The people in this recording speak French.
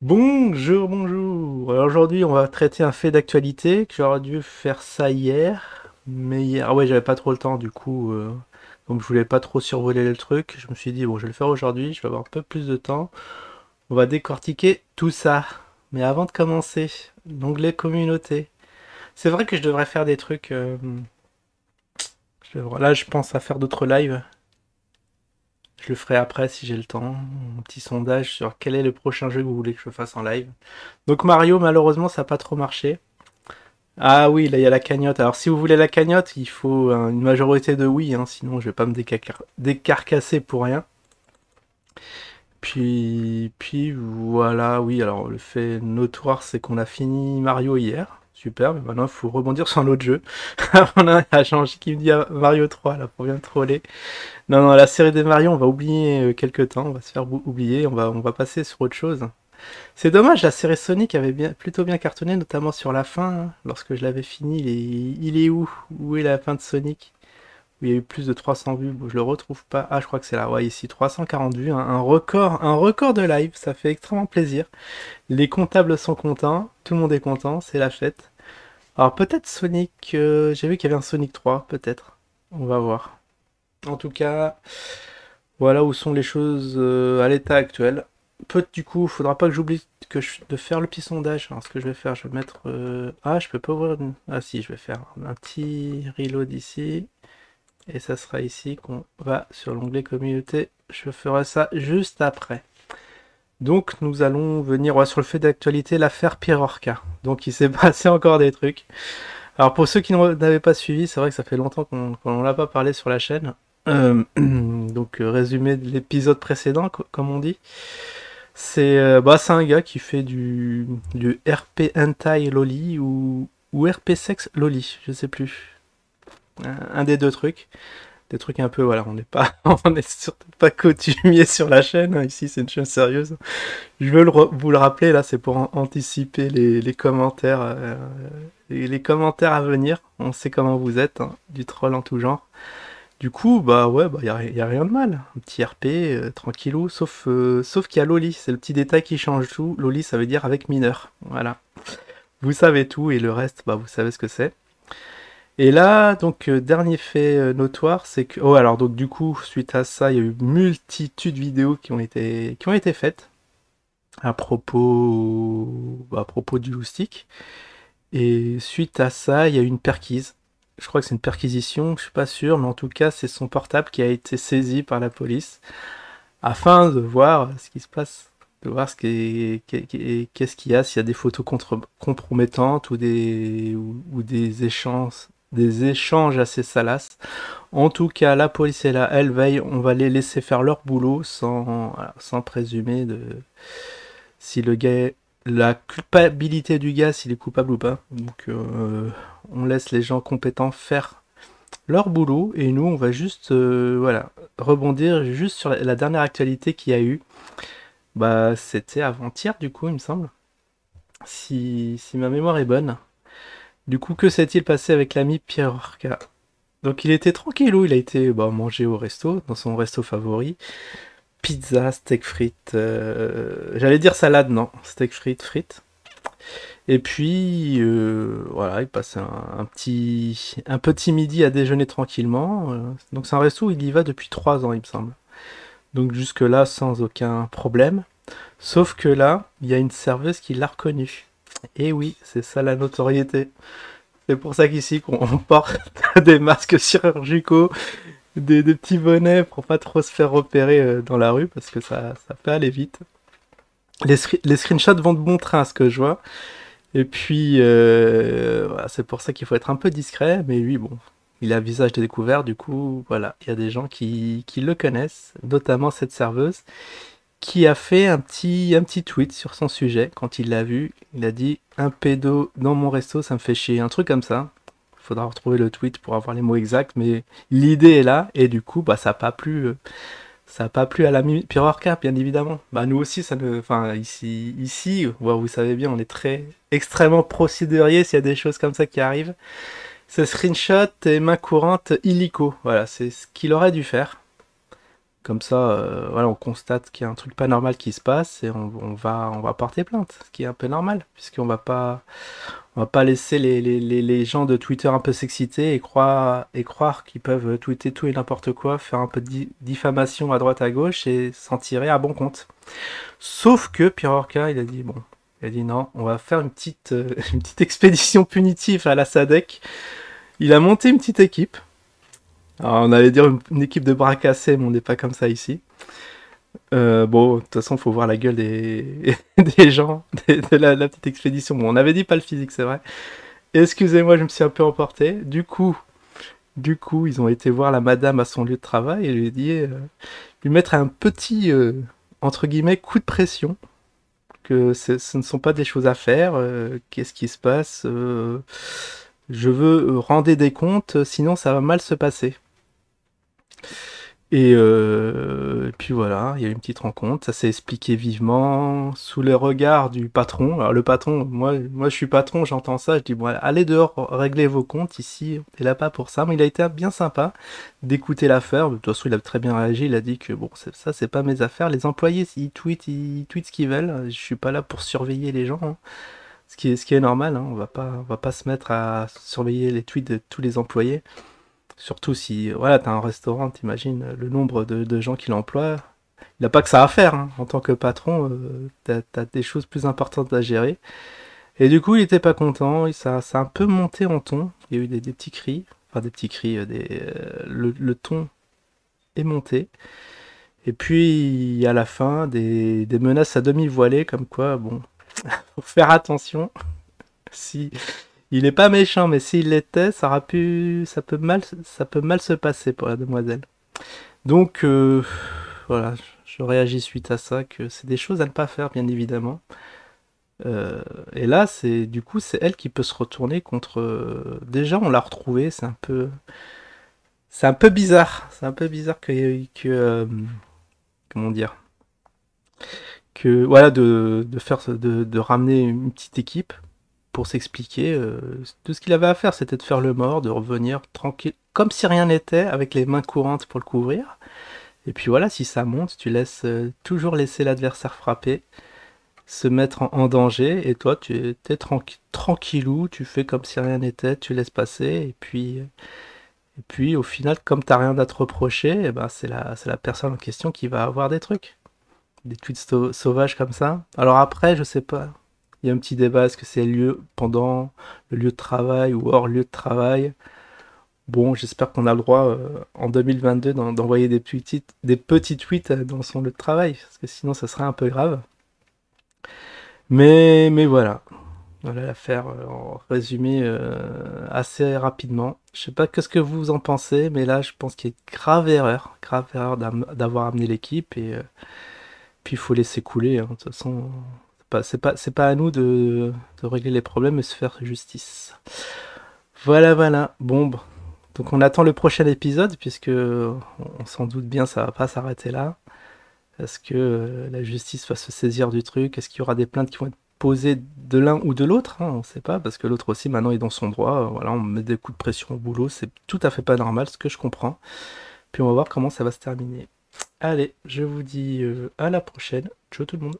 Bonjour, bonjour. Alors aujourd'hui, on va traiter un fait d'actualité que j'aurais dû faire ça hier, mais hier, ah ouais, j'avais pas trop le temps du coup, donc je voulais pas trop survoler le truc. Je me suis dit bon, je vais le faire aujourd'hui, je vais avoir un peu plus de temps. On va décortiquer tout ça. Mais avant de commencer, l'onglet communauté. C'est vrai que je devrais faire des trucs. Là, je pense à faire d'autres lives. Je le ferai après si j'ai le temps. Un petit sondage sur quel est le prochain jeu que vous voulez que je fasse en live. Donc Mario, malheureusement, ça n'a pas trop marché. Ah oui, là il y a la cagnotte. Alors si vous voulez la cagnotte, il faut une majorité de oui, hein, sinon je vais pas me décarcasser pour rien. Puis voilà, oui, alors le fait notoire c'est qu'on a fini Mario hier. Super, mais maintenant il faut rebondir sur un autre jeu. On a changé qui me dit Mario 3 là pour bien me troller. Non, non, la série des Mario, on va oublier quelques temps, on va se faire oublier, on va passer sur autre chose. C'est dommage, la série Sonic avait plutôt bien cartonné, notamment sur la fin. Hein. Lorsque je l'avais fini, il est où? Où est la fin de Sonic? Où il y a eu plus de 300 vues. Bon, je le retrouve pas. Ah, je crois que c'est là. Ouais, ici, 340 vues. Hein. Un record de live. Ça fait extrêmement plaisir. Les comptables sont contents. Tout le monde est content. C'est la fête. Alors, peut-être Sonic. J'ai vu qu'il y avait un Sonic 3. Peut-être. On va voir. En tout cas, voilà où sont les choses à l'état actuel. Du coup, faudra pas que j'oublie de faire le petit sondage. Alors, ce que je vais faire, je vais mettre. Ah, je peux pas ouvrir. Ah, si, je vais faire un petit reload ici. Et ça sera ici qu'on va sur l'onglet communauté. Je ferai ça juste après. Donc, nous allons venir sur le fait d'actualité, l'affaire Pierre Orca. Donc, il s'est passé encore des trucs. Alors, pour ceux qui n'avaient pas suivi, c'est vrai que ça fait longtemps qu'on n'en a pas parlé sur la chaîne. Donc, résumé de l'épisode précédent, comme on dit. C'est un gars qui fait du RP Hentai Loli ou RP Sex Loli, je sais plus. Un des deux trucs. Des trucs un peu, voilà, on n'est pas, on est surtout pas coutumier sur la chaîne. Hein, ici, c'est une chaîne sérieuse. Je veux vous le rappeler, là, c'est pour anticiper les commentaires, les commentaires à venir. On sait comment vous êtes, hein, du troll en tout genre. Du coup, bah ouais, bah y a rien de mal. Un petit RP, tranquillou, sauf qu'il y a Loli, c'est le petit détail qui change tout. Loli, ça veut dire avec mineur. Voilà. Vous savez tout, et le reste, bah vous savez ce que c'est. Et là, donc, dernier fait notoire, c'est que... Oh, alors, donc, du coup, suite à ça, il y a eu multitude de vidéos qui ont été faites à propos du loustic. Et suite à ça, il y a eu une perquise. Je crois que c'est une perquisition, je suis pas sûr, mais en tout cas, c'est son portable qui a été saisi par la police afin de voir ce qui se passe, de voir qu'est-ce qu'il y a, s'il y a des photos compromettantes ou des échanges assez salaces. En tout cas, la police est là, elle veille, on va les laisser faire leur boulot sans présumer de si le gars, la culpabilité du gars, s'il est coupable ou pas. Donc, on laisse les gens compétents faire leur boulot et nous, on va juste, voilà, rebondir juste sur la dernière actualité qu'il y a eu. Bah, c'était avant-hier, du coup, il me semble. Si ma mémoire est bonne. Du coup, que s'est-il passé avec l'ami Pierre Orca? Donc, il était tranquillou, il a été manger au resto, dans son resto favori. Pizza, steak frites. J'allais dire salade, non. Steak frites, frites. Et puis, voilà, il passe un petit midi à déjeuner tranquillement. Donc, c'est un resto où il y va depuis 3 ans, il me semble. Donc, jusque-là, sans aucun problème. Sauf que là, il y a une serveuse qui l'a reconnu. Et oui, c'est ça la notoriété. C'est pour ça qu'ici, qu'on porte des masques chirurgicaux, des petits bonnets pour pas trop se faire repérer dans la rue, parce que ça peut aller vite. Les screenshots vont de bon train, à ce que je vois. Et puis, voilà, c'est pour ça qu'il faut être un peu discret, mais lui, bon, il a visage de découvert, du coup, voilà, il y a des gens qui le connaissent, notamment cette serveuse, qui a fait un petit tweet sur son sujet quand il l'a vu. Il a dit un pédo dans mon resto, ça me fait chier, un truc comme ça. Il faudra retrouver le tweet pour avoir les mots exacts, mais l'idée est là, et du coup, bah, ça n'a pas plu. Ça n'a pas plu à la Pirate Cap, bien évidemment. Bah, nous aussi, ça ne. Enfin, ici, ouais, vous savez bien, on est extrêmement procédurier s'il y a des choses comme ça qui arrivent. Ce screenshot est main courante illico. Voilà, c'est ce qu'il aurait dû faire. Comme ça, voilà, on constate qu'il y a un truc pas normal qui se passe et on va porter plainte, ce qui est un peu normal, puisqu'on va pas laisser les gens de Twitter un peu s'exciter et croire qu'ils peuvent tweeter tout et n'importe quoi, faire un peu de diffamation à droite à gauche et s'en tirer à bon compte. Sauf que Pierre Orca, il a dit bon, il a dit non, on va faire une petite, une petite expédition punitive à la SADC. Il a monté une petite équipe. Alors, on allait dire une équipe de bras cassés, mais on n'est pas comme ça ici. Bon, de toute façon, faut voir la gueule des, des gens de la petite expédition. Bon, on avait dit pas le physique, c'est vrai. Excusez-moi, je me suis un peu emporté. Du coup, ils ont été voir la madame à son lieu de travail et lui dit, lui mettre un petit, entre guillemets, coup de pression. Que ce ne sont pas des choses à faire. Qu'est-ce qui se passe? Je veux rendre des comptes, sinon ça va mal se passer. Et puis voilà, il y a eu une petite rencontre, ça s'est expliqué vivement, sous le regard du patron. Alors le patron, moi je suis patron, j'entends ça, je dis bon, allez dehors, régler vos comptes, ici, on est là pas pour ça. Mais il a été bien sympa d'écouter l'affaire, de toute façon il a très bien réagi, il a dit que bon, ça c'est pas mes affaires, les employés ils tweetent ce qu'ils veulent, je suis pas là pour surveiller les gens, hein. Ce qui est normal, hein. On va pas se mettre à surveiller les tweets de tous les employés. Surtout si, voilà, t'as un restaurant, t'imagines le nombre de gens qui l'emploient. Il n'a pas que ça à faire, hein. En tant que patron, t'as des choses plus importantes à gérer. Et du coup, il était pas content, et ça a un peu monté en ton. Il y a eu des petits cris, enfin des petits cris, le ton est monté. Et puis, à la fin, des menaces à demi voilées, comme quoi, bon, faut faire attention. Si il est pas méchant, mais s'il l'était, ça peut mal se passer pour la demoiselle. Donc, voilà, je réagis suite à ça, que c'est des choses à ne pas faire, bien évidemment. Et là, du coup, c'est elle qui peut se retourner contre. Déjà, on l'a retrouvée, c'est un peu bizarre. C'est un peu bizarre comment dire, que voilà, de ramener une petite équipe pour s'expliquer. Tout ce qu'il avait à faire, c'était de faire le mort, de revenir tranquille, comme si rien n'était, avec les mains courantes pour le couvrir. Et puis voilà, si ça monte, tu laisses toujours laisser l'adversaire frapper, se mettre en danger, et toi, tu es tranquillou, tu fais comme si rien n'était, tu laisses passer, et puis au final, comme t'as rien à te reprocher, eh ben, c'est la personne en question qui va avoir des trucs. Des tweets sauvages comme ça. Alors après, je sais pas. Il y a un petit débat, est-ce que c'est lieu pendant le lieu de travail ou hors lieu de travail? Bon, j'espère qu'on a le droit en 2022 d'envoyer des petits tweets dans son lieu de travail, parce que sinon ça serait un peu grave. Mais voilà, voilà l'affaire en résumé assez rapidement. Je sais pas ce que vous en pensez, mais là je pense qu'il y a une grave erreur d'avoir amené l'équipe et puis il faut laisser couler, hein. De toute façon, c'est pas à nous de régler les problèmes et se faire justice. Voilà, voilà. Bon, donc on attend le prochain épisode, puisque on s'en doute bien, ça va pas s'arrêter là. Est-ce que la justice va se saisir du truc? Est-ce qu'il y aura des plaintes qui vont être posées de l'un ou de l'autre, hein? On sait pas, parce que l'autre aussi maintenant est dans son droit. Voilà, on met des coups de pression au boulot, c'est tout à fait pas normal, ce que je comprends. Puis on va voir comment ça va se terminer. Allez, je vous dis à la prochaine. Ciao tout le monde.